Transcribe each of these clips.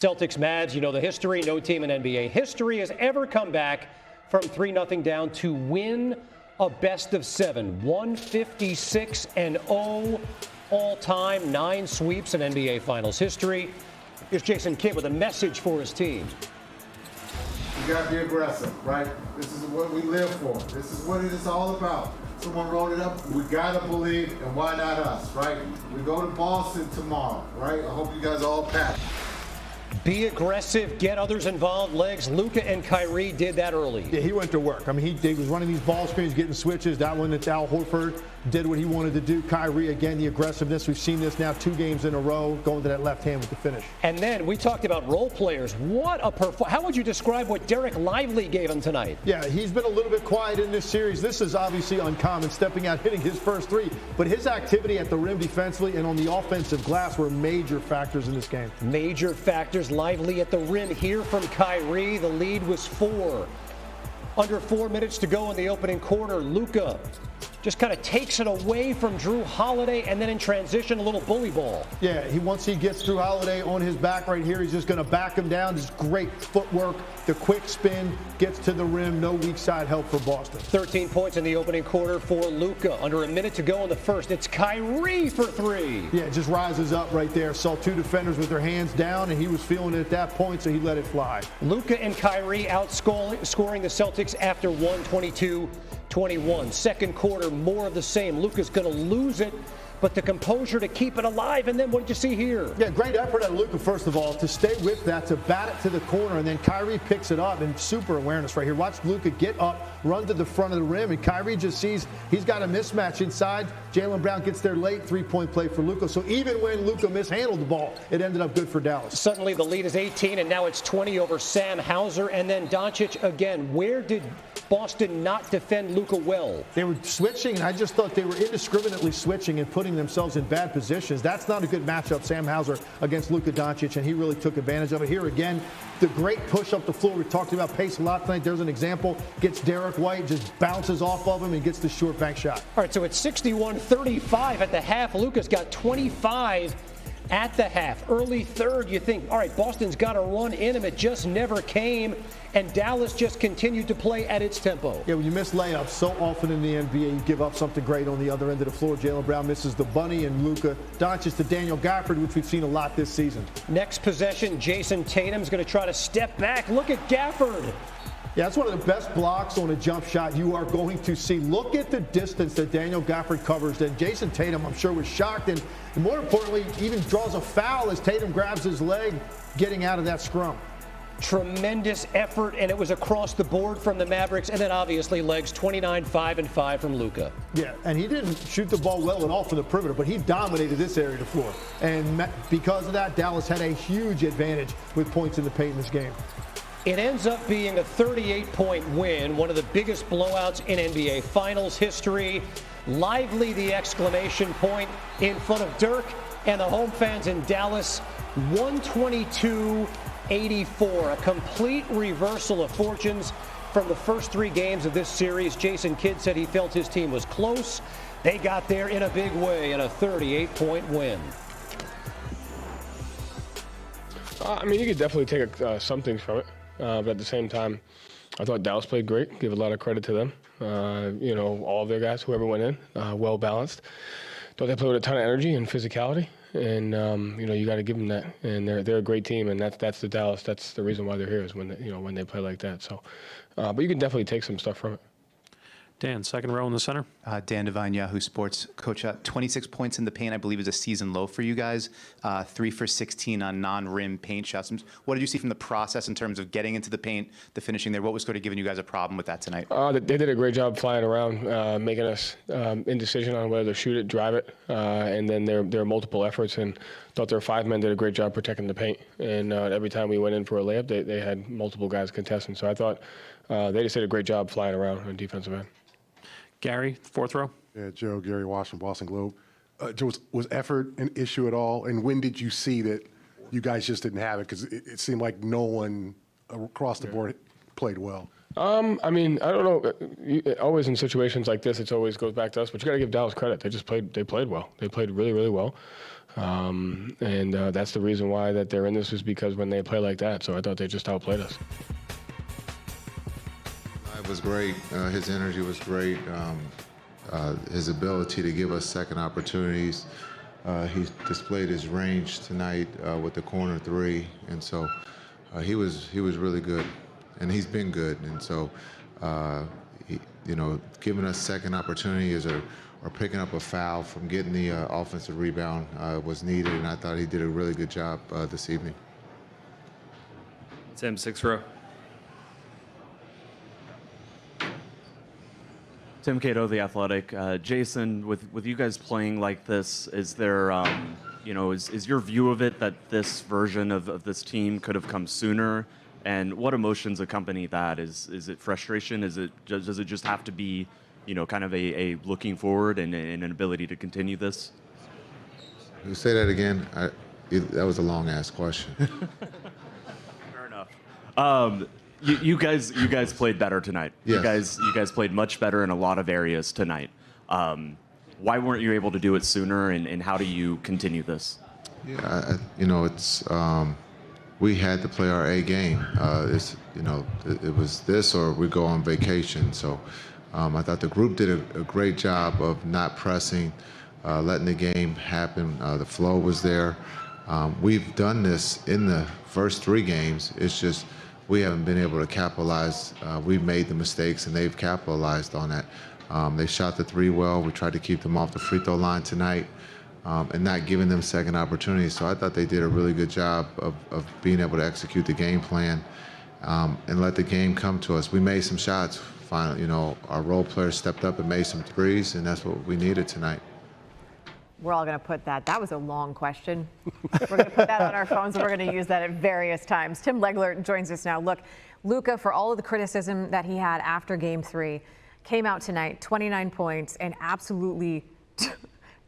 Celtics Mavs, you know the history. No team in NBA history has ever come back from 3-0 down to win a best of 7. 156-0 all time, 9 sweeps in NBA Finals history. Here's Jason Kidd with a message for his team. You got to be aggressive, right? This is what we live for. This is what it is all about. Someone wrote it up. We got to believe, and why not us, right? We go to Boston tomorrow, right? I hope you guys all pack. Be aggressive, get others involved. Legs, Luka and Kyrie did that early. Yeah, he went to work. I mean, he was running these ball screens, getting switches. That one that Al Horford did what he wanted to do. Kyrie, again, the aggressiveness. We've seen this now 2 games in a row, going to that left hand with the finish. And then we talked about role players. What a performance. How would you describe what Derek Lively gave him tonight? Yeah, he's been a little bit quiet in this series. This is obviously uncommon, stepping out, hitting his first 3. But his activity at the rim defensively and on the offensive glass were major factors in this game. Major factors. Lively at the rim here from Kyrie. The lead was 4. Under 4 minutes to go in the opening quarter. Luka just kind of takes it away from Drew Holiday, and then in transition, a little bully ball. Yeah, once he gets Drew Holiday on his back right here, he's just going to back him down. Just great footwork, the quick spin, gets to the rim, no weak side help for Boston. 13 points in the opening quarter for Luka. Under a minute to go in the first. It's Kyrie for 3. Yeah, it just rises up right there. Saw 2 defenders with their hands down, and he was feeling it at that point, so he let it fly. Luka and Kyrie outscoring the Celtics after 122-21. Second quarter, more of the same. Luka's going to lose it, but the composure to keep it alive. And then what did you see here? Yeah, great effort at Luka, first of all, to stay with that, to bat it to the corner, and then Kyrie picks it up, and super awareness right here. Watch Luka get up, run to the front of the rim, and Kyrie just sees he's got a mismatch inside. Jaylen Brown gets there late, 3-point play for Luka. So even when Luka mishandled the ball, it ended up good for Dallas. Suddenly the lead is 18, and now it's 20 over Sam Hauser, and then Dončić again. Where did Boston not defend Luka well? They were switching, and I just thought they were indiscriminately switching and putting themselves in bad positions. That's not a good matchup, Sam Hauser against Luka Dončić, and he really took advantage of it. Here again, the great push up the floor. We talked about pace a lot tonight. There's an example. Gets Derek White, just bounces off of him and gets the short bank shot. All right, so it's 61-35 at the half. Luka's got 25 at the half. Early third, you think, all right, Boston's got to run in him. It just never came, and Dallas just continued to play at its tempo. Yeah, when you miss layups so often in the NBA, you give up something great on the other end of the floor. Jaylen Brown misses the bunny, and Luka Dončić to Daniel Gafford, which we've seen a lot this season. Next possession, Jason Tatum's going to try to step back. Look at Gafford. Yeah, that's one of the best blocks on a jump shot you are going to see. Look at the distance that Daniel Gafford covers. And Jason Tatum, I'm sure, was shocked. And more importantly, even draws a foul as Tatum grabs his leg, getting out of that scrum. Tremendous effort, and it was across the board from the Mavericks. And then obviously legs 29, 5, and 5 from Luka. Yeah, and he didn't shoot the ball well at all from the perimeter, but he dominated this area of the floor. And because of that, Dallas had a huge advantage with points in the paint in this game. It ends up being a 38-point win, one of the biggest blowouts in NBA Finals history. Lively, the exclamation point in front of Dirk and the home fans in Dallas. 122-84, a complete reversal of fortunes from the first 3 games of this series. Jason Kidd said he felt his team was close. They got there in a big way in a 38-point win. I mean, you could definitely take some things from it. But at the same time, I thought Dallas played great. Give a lot of credit to them. You know, all of their guys, whoever went in, well balanced. Thought they played with a ton of energy and physicality, and you know, you got to give them that. And they're a great team, and that's the Dallas. That's the reason why they're here, is when when they play like that. So, but you can definitely take some stuff from it. Dan, second row in the center. Dan Devine, Yahoo Sports. Coach, 26 points in the paint, I believe, is a season low for you guys. 3 for 16 on non-rim paint shots. What did you see from the process in terms of getting into the paint, the finishing there? What was sort of giving you guys a problem with that tonight? They did a great job flying around, making us indecision on whether to shoot it, drive it, and then there were multiple efforts, and thought their 5 men did a great job protecting the paint. And every time we went in for a layup, they had multiple guys contesting. So I thought they just did a great job flying around on defensive end. Gary, fourth row. Yeah, Joe, Gary Washington, Boston Globe. Joe, was effort an issue at all? And when did you see that you guys just didn't have it? Because it seemed like no one across the board played well. I mean, I don't know. Always in situations like this, it always goes back to us. But you got to give Dallas credit. They played well. They played really, really well. And that's the reason why that they're in this, is because when they play like that. So I thought they just outplayed us. It was great. His energy was great. His ability to give us second opportunities. He displayed his range tonight with the corner three, and so he was really good, and he's been good. And so, giving us second opportunities or picking up a foul from getting the offensive rebound was needed, and I thought he did a really good job this evening. Tim, 6th row. Tim Cato, The Athletic. Jason, with you guys playing like this, is there, is your view of it that this version of this team could have come sooner? And what emotions accompany that? Is it frustration? Does it just have to be, kind of a looking forward and an ability to continue this? You say that again? That was a long-ass question. Fair enough. You guys played better tonight. Yes. You guys played much better in a lot of areas tonight. Why weren't you able to do it sooner, and how do you continue this? Yeah, it's we had to play our A game. It was this or we go on vacation. So I thought the group did a great job of not pressing, letting the game happen. The flow was there. We've done this in the first 3 games. It's just we haven't been able to capitalize. We've made the mistakes, and they've capitalized on that. They shot the 3 well. We tried to keep them off the free throw line tonight and not giving them second opportunities. So I thought they did a really good job of being able to execute the game plan and let the game come to us. We made some shots. Finally, our role players stepped up and made some threes, and that's what we needed tonight. We're all going to put that. That was a long question. We're going to put that on our phones, and we're going to use that at various times. Tim Legler joins us now. Look, Luka, for all of the criticism that he had after Game 3, came out tonight, 29 points, and absolutely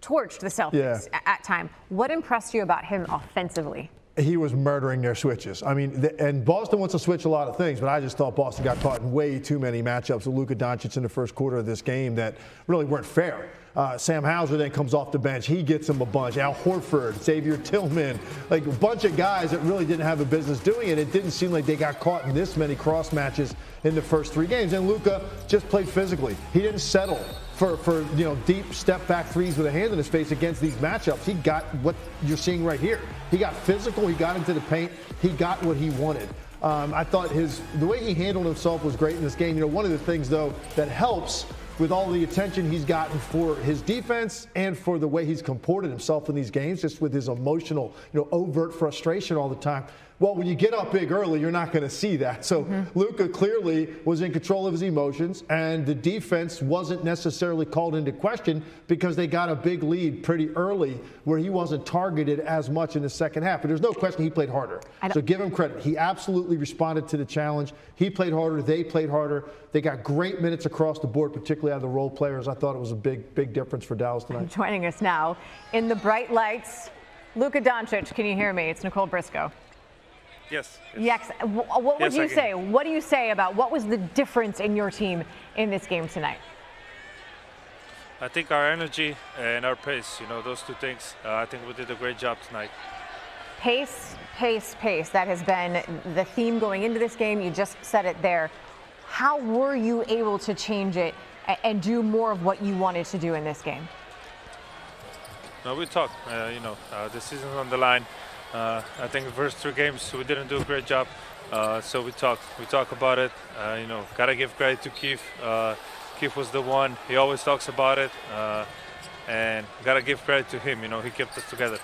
torched the Celtics at time. What impressed you about him offensively? He was murdering their switches. I mean, and Boston wants to switch a lot of things, but I just thought Boston got caught in way too many matchups with Luca Dončić in the first quarter of this game that really weren't fair. Sam Hauser then comes off the bench. He gets him a bunch. Al Horford, Xavier Tillman, like a bunch of guys that really didn't have a business doing it. It didn't seem like they got caught in this many cross matches in the first 3 games. And Luka just played physically. He didn't settle for deep step back threes with a hand in his face against these matchups. He got what you're seeing right here. He got physical. He got into the paint. He got what he wanted. I thought the way he handled himself was great in this game. One of the things, though, that helps with all the attention he's gotten for his defense and for the way he's comported himself in these games, just with his emotional, overt frustration all the time. Well, when you get up big early, you're not going to see that. So Luka clearly was in control of his emotions, and the defense wasn't necessarily called into question because they got a big lead pretty early where he wasn't targeted as much in the second half. But there's no question he played harder. So give him credit. He absolutely responded to the challenge. He played harder. They played harder. They got great minutes across the board, particularly out of the role players. I thought it was a big difference for Dallas tonight. Joining us now in the bright lights, Luka Dončić. Can you hear me? It's Nicole Briscoe. Yes. Yes. What would you say? What do you say about what was the difference in your team in this game tonight? I think our energy and our pace, those 2 things, I think we did a great job tonight. Pace, pace, pace. That has been the theme going into this game. You just said it there. How were you able to change it and do more of what you wanted to do in this game? No, we talked. The season's on the line. I think the first 3 games we didn't do a great job, so we talk about it. Gotta give credit to Keith. Keith was the one. He always talks about it, and gotta give credit to him. He kept us together.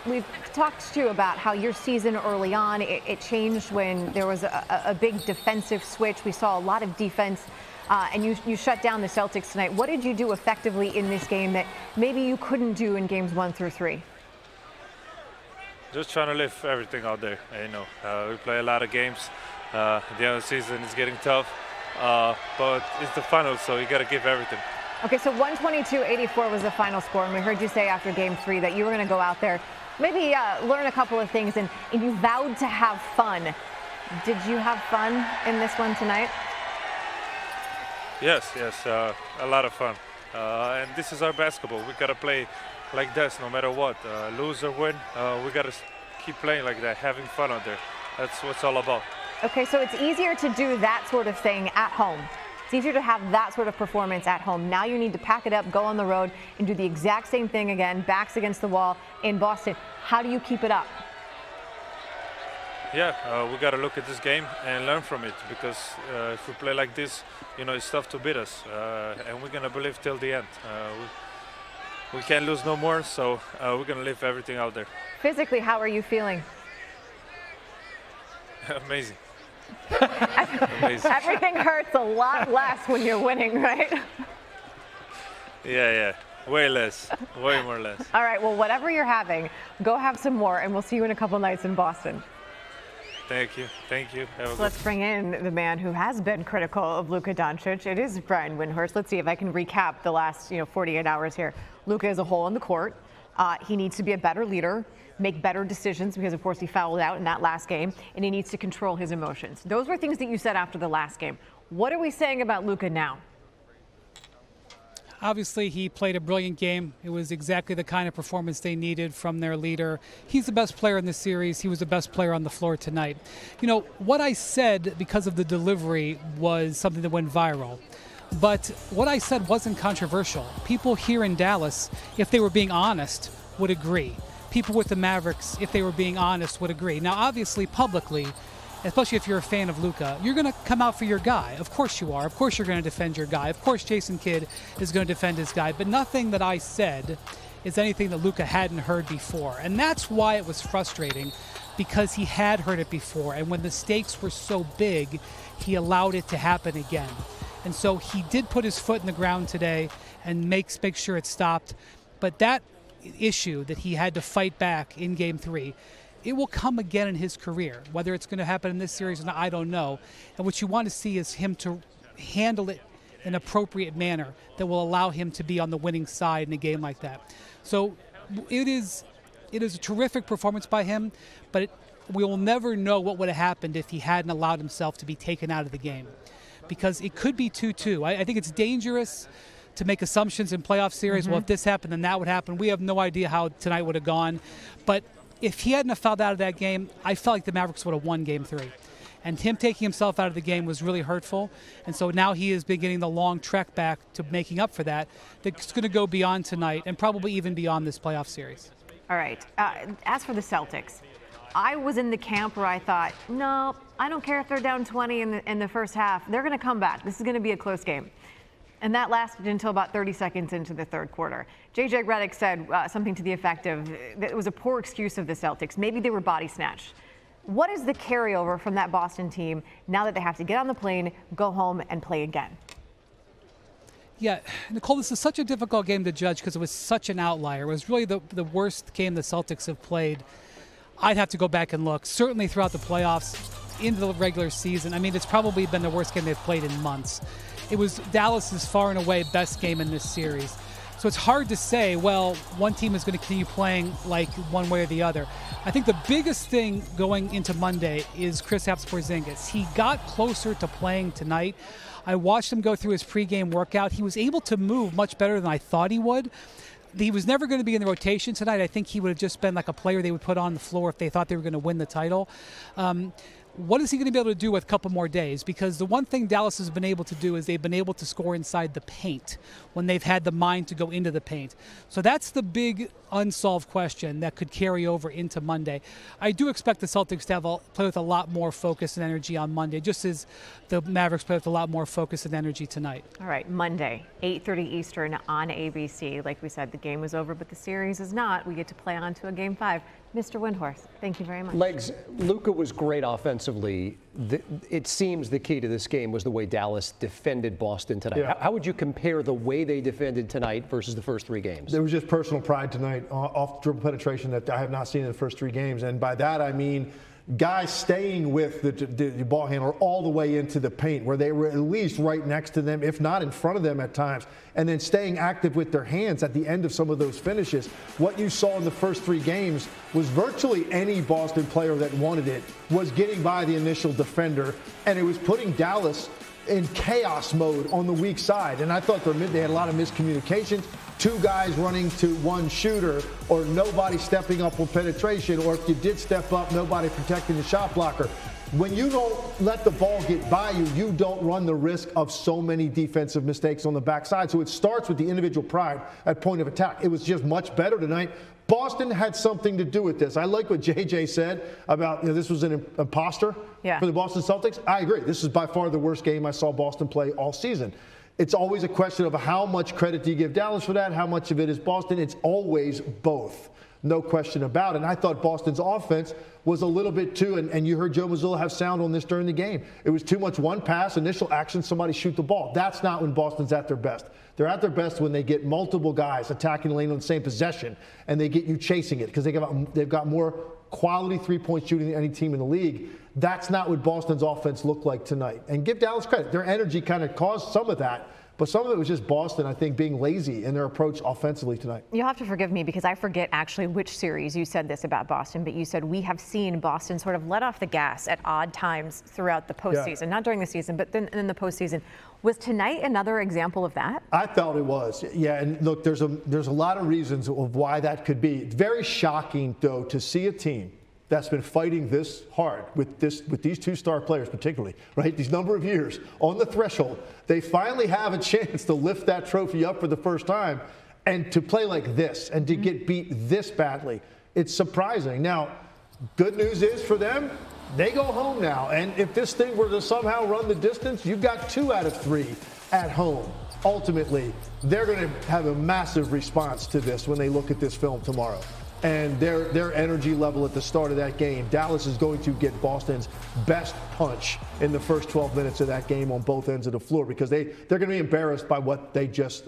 We've talked to you about how your season early on, it changed when there was a big defensive switch. We saw a lot of defense, and you shut down the Celtics tonight. What did you do effectively in this game that maybe you couldn't do in games 1 through 3? Just trying to lift everything out there. We play a lot of games. The end of the season is getting tough, but it's the finals, so you got to give everything. Okay, so 122-84 was the final score, and we heard you say after Game 3 that you were going to go out there, maybe learn a couple of things, and you vowed to have fun. Did you have fun in this one tonight? Yes, a lot of fun. and this is our basketball. We gotta play like this no matter what. Lose or win, we gotta keep playing like that, having fun out there. That's what it's all about. Okay, so it's easier to do that sort of thing at home. It's easier to have that sort of performance at home. Now you need to pack it up, go on the road, and do the exact same thing again, backs against the wall in Boston. How do you keep it up? Yeah, we got to look at this game and learn from it, because if we play like this, it's tough to beat us, and we're going to believe till the end. We can't lose no more, so we're going to leave everything out there. Physically, how are you feeling? Amazing. Amazing. Everything hurts a lot less when you're winning, right? Yeah. Way less. Way more less. All right, well, whatever you're having, go have some more, and we'll see you in a couple nights in Boston. Thank you. So let's bring in the man who has been critical of Luca Dončić. It is Brian Windhorst. Let's see if I can recap the last 48 hours here. Luca is a hole in the court. He needs to be a better leader, make better decisions, because of course he fouled out in that last game, and he needs to control his emotions. Those were things that you said after the last game. What are we saying about Luca now? Obviously, he played a brilliant game. It was exactly the kind of performance they needed from their leader. He's the best player in the series. He was the best player on the floor tonight. What I said because of the delivery was something that went viral. But what I said wasn't controversial. People here in Dallas, if they were being honest, would agree. People with the Mavericks, if they were being honest, would agree. Now, obviously, publicly, especially if you're a fan of Luka, you're going to come out for your guy. Of course you are. Of course you're going to defend your guy. Of course Jason Kidd is going to defend his guy. But nothing that I said is anything that Luka hadn't heard before. And that's why it was frustrating, because he had heard it before. And when the stakes were so big, he allowed it to happen again. And so he did put his foot in the ground today and make sure it stopped. But that issue that he had to fight back in Game 3, it will come again in his career. Whether it's going to happen in this series or not, I don't know. And what you want to see is him to handle it in an appropriate manner that will allow him to be on the winning side in a game like that. So it is a terrific performance by him, but we will never know what would have happened if he hadn't allowed himself to be taken out of the game, because it could be 2-2. I think it's dangerous to make assumptions in playoff series. Well, if this happened, then that would happen. We have no idea how tonight would have gone. But if he hadn't have fouled out of that game, I felt like the Mavericks would have won Game 3. And him taking himself out of the game was really hurtful. And so now he is beginning the long trek back to making up for that. That's going to go beyond tonight and probably even beyond this playoff series. All right. As for the Celtics, I was in the camp where I thought, no, I don't care if they're down 20 in the first half. They're going to come back. This is going to be a close game. And that lasted until about 30 seconds into the third quarter. J.J. Redick said something to the effect of that it was a poor excuse of the Celtics. Maybe they were body snatched. What is the carryover from that Boston team now that they have to get on the plane, go home, and play again? Yeah, Nicole, this is such a difficult game to judge because it was such an outlier. It was really the worst game the Celtics have played. I'd have to go back and look. Certainly throughout the playoffs, into the regular season. I mean, it's probably been the worst game they've played in months. It was Dallas's far and away best game in this series. So it's hard to say, well, one team is going to continue playing like one way or the other. I think the biggest thing going into Monday is Kristaps Porzingis. He got closer to playing tonight. I watched him go through his pregame workout. He was able to move much better than I thought he would. He was never going to be in the rotation tonight. I think he would have just been like a player they would put on the floor if they thought they were going to win the title. What is he going to be able to do with a couple more days? Because the one thing Dallas has been able to do is they've been able to score inside the paint when they've had the mind to go into the paint. So that's the big unsolved question that could carry over into Monday. I do expect the Celtics to play with a lot more focus and energy on Monday, just as the Mavericks play with a lot more focus and energy tonight. All right, Monday, 8:30 Eastern on ABC. Like we said, the game is over, but the series is not. We get to play on to a Game 5. Mr. Windhorst, thank you very much. Legs, Luka was great offensively. It seems the key to this game was the way Dallas defended Boston tonight. Yeah. How would you compare the way they defended tonight versus the first three games? There was just personal pride tonight off dribble penetration that I have not seen in the first three games. And by that, I mean guys staying with the ball handler all the way into the paint, where they were at least right next to them, if not in front of them at times, and then staying active with their hands at the end of some of those finishes. What you saw in the first three games was virtually any Boston player that wanted it was getting by the initial defender, and it was putting Dallas in chaos mode on the weak side. And I thought they had a lot of miscommunications. Two guys running to one shooter, or nobody stepping up on penetration, or if you did step up, nobody protecting the shot blocker. When you don't let the ball get by you, you don't run the risk of so many defensive mistakes on the backside. So it starts with the individual pride at point of attack. It was just much better tonight. Boston had something to do with this. I like what JJ said about, this was an imposter for the Boston Celtics. I agree. This is by far the worst game I saw Boston play all season. It's always a question of how much credit do you give Dallas for that, how much of it is Boston. It's always both. No question about it. And I thought Boston's offense was a little bit too, and you heard Joe Mazzulla have sound on this during the game. It was too much one pass, initial action, somebody shoot the ball. That's not when Boston's at their best. They're at their best when they get multiple guys attacking the lane on the same possession, and they get you chasing it because they've got more quality three-point shooting than any team in the league. That's not what Boston's offense looked like tonight. And give Dallas credit. Their energy kind of caused some of that. But some of it was just Boston, I think, being lazy in their approach offensively tonight. You'll have to forgive me because I forget actually which series you said this about Boston, but you said we have seen Boston sort of let off the gas at odd times throughout the postseason, not during the season, but then in the postseason. Was tonight another example of that? I felt it was. Yeah, and look, there's a lot of reasons of why that could be. It's very shocking, though, to see a team that's been fighting this hard with these two star players particularly, right? These number of years on the threshold. They finally have a chance to lift that trophy up for the first time and to play like this and to get beat this badly. It's surprising. Now, good news is for them, they go home now. And if this thing were to somehow run the distance, you've got 2 out of 3 at home. Ultimately, they're going to have a massive response to this when they look at this film tomorrow. And their energy level at the start of that game, Dallas is going to get Boston's best punch in the first 12 minutes of that game on both ends of the floor because they're going to be embarrassed by what they just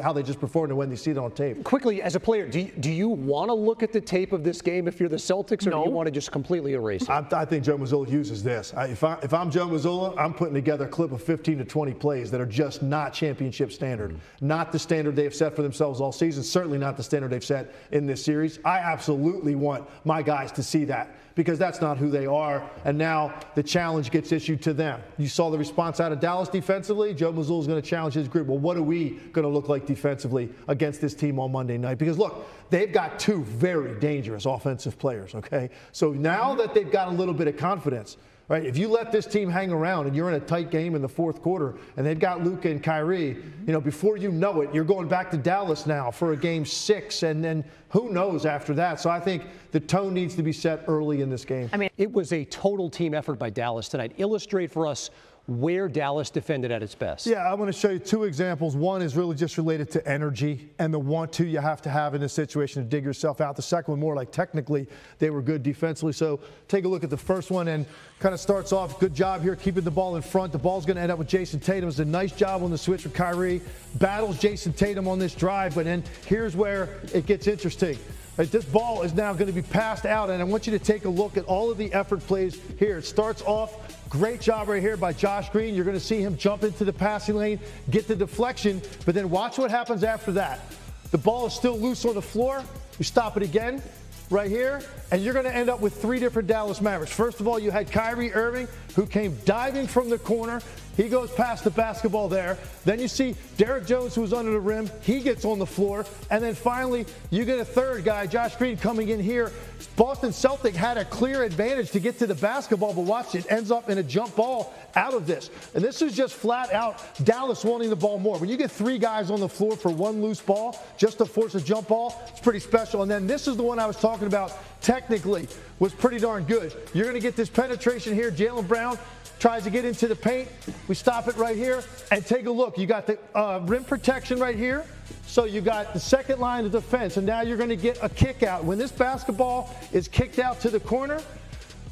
how they just performed and when they see it on tape. Quickly, as a player, do you want to look at the tape of this game if you're the Celtics, or do you want to just completely erase it? I think Joe Mazzulla uses this. If I'm Joe Mazzulla, I'm putting together a clip of 15 to 20 plays that are just not championship standard, not the standard they have set for themselves all season, certainly not the standard they've set in this series. I absolutely want my guys to see that because that's not who they are, and now the challenge gets issued to them. You saw the response out of Dallas defensively. Joe Mazzulla is going to challenge his group. Well, what are we going to look like defensively against this team on Monday night? Because, look, they've got 2 very dangerous offensive players, okay? So now that they've got a little bit of confidence, right, if you let this team hang around and you're in a tight game in the fourth quarter and they've got Luka and Kyrie, before you know it, you're going back to Dallas now for a game 6, and then who knows after that. So I think the tone needs to be set early in this game. I mean, it was a total team effort by Dallas tonight. Illustrate for us where Dallas defended at its best. Yeah, I'm going to show you 2 examples. One is really just related to energy and the want-to you have to have in this situation to dig yourself out. The second one more like technically they were good defensively. So take a look at the first one and kind of starts off, good job here keeping the ball in front. The ball's going to end up with Jason Tatum. It's a nice job on the switch with Kyrie. Battles Jason Tatum on this drive, but then here's where it gets interesting. Right, this ball is now going to be passed out, and I want you to take a look at all of the effort plays here. It starts off, great job right here by Josh Green. You're going to see him jump into the passing lane, get the deflection, but then watch what happens after that. The ball is still loose on the floor. You stop it again right here, and you're going to end up with 3 different Dallas Mavericks. First of all, you had Kyrie Irving, who came diving from the corner. He goes past the basketball there. Then you see Derek Jones, who was under the rim. He gets on the floor. And then finally, you get a third guy, Josh Green, coming in here. Boston Celtic had a clear advantage to get to the basketball, but watch, it ends up in a jump ball out of this. And this is just flat out Dallas wanting the ball more. When you get 3 guys on the floor for 1 loose ball, just to force a jump ball, it's pretty special. And then this is the one I was talking about, technically was pretty darn good. You're going to get this penetration here. Jaylen Brown tries to get into the paint. We stop it right here and take a look. You got the rim protection right here. So you got the second line of defense, and now you're going to get a kick out. When this basketball is kicked out to the corner,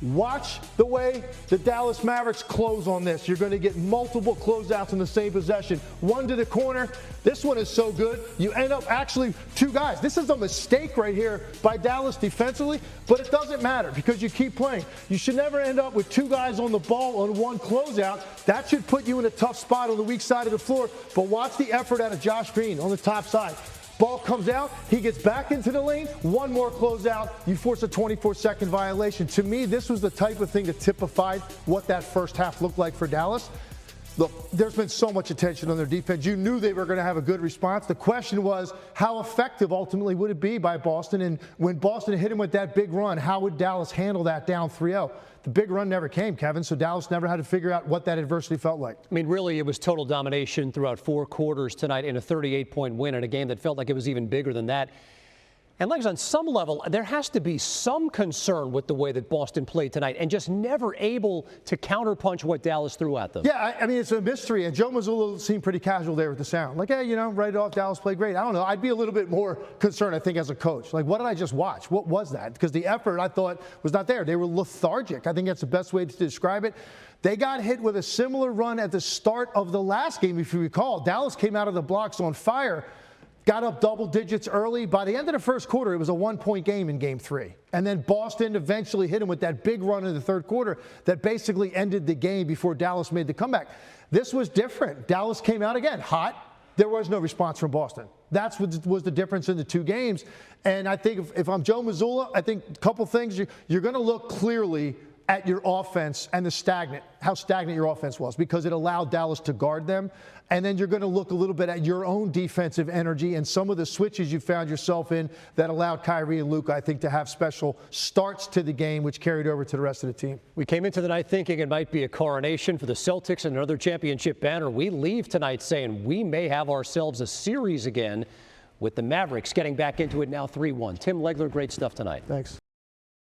watch the way the Dallas Mavericks close on this. You're going to get multiple closeouts in the same possession. 1 to the corner. This one is so good. You end up actually 2 guys. This is a mistake right here by Dallas defensively, but it doesn't matter because you keep playing. You should never end up with 2 guys on the ball on 1 closeout. That should put you in a tough spot on the weak side of the floor. But watch the effort out of Josh Green on the top side. Ball comes out, he gets back into the lane, 1 more closeout, you force a 24-second violation. To me, this was the type of thing that typified what that first half looked like for Dallas. Look, there's been so much attention on their defense. You knew they were going to have a good response. The question was, how effective ultimately would it be by Boston? And when Boston hit him with that big run, how would Dallas handle that down 3-0? The big run never came, Kevin, so Dallas never had to figure out what that adversity felt like. I mean, really, it was total domination throughout 4 quarters tonight in a 38-point win in a game that felt like it was even bigger than that. And Legs, on some level, there has to be some concern with the way that Boston played tonight and just never able to counterpunch what Dallas threw at them. Yeah, I mean, it's a mystery. And Joe Mazzulla seemed pretty casual there with the sound. Like, hey, you know, right off, Dallas played great. I don't know. I'd be a little bit more concerned, I think, as a coach. Like, what did I just watch? What was that? Because the effort, I thought, was not there. They were lethargic. I think that's the best way to describe it. They got hit with a similar run at the start of the last game, if you recall. Dallas came out of the blocks on fire. Got up double digits early. By the end of the first quarter, it was a 1-point game in Game 3. And then Boston eventually hit him with that big run in the third quarter that basically ended the game before Dallas made the comeback. This was different. Dallas came out again hot. There was no response from Boston. That's what was the difference in the 2 games. And I think if I'm Joe Mazzulla, I think a couple things. You're going to look clearly at your offense and how stagnant your offense was, because it allowed Dallas to guard them. And then you're going to look a little bit at your own defensive energy and some of the switches you found yourself in that allowed Kyrie and Luka, I think, to have special starts to the game, which carried over to the rest of the team. We came into the night thinking it might be a coronation for the Celtics and another championship banner. We leave tonight saying we may have ourselves a series again with the Mavericks getting back into it now 3-1. Tim Legler, great stuff tonight. Thanks.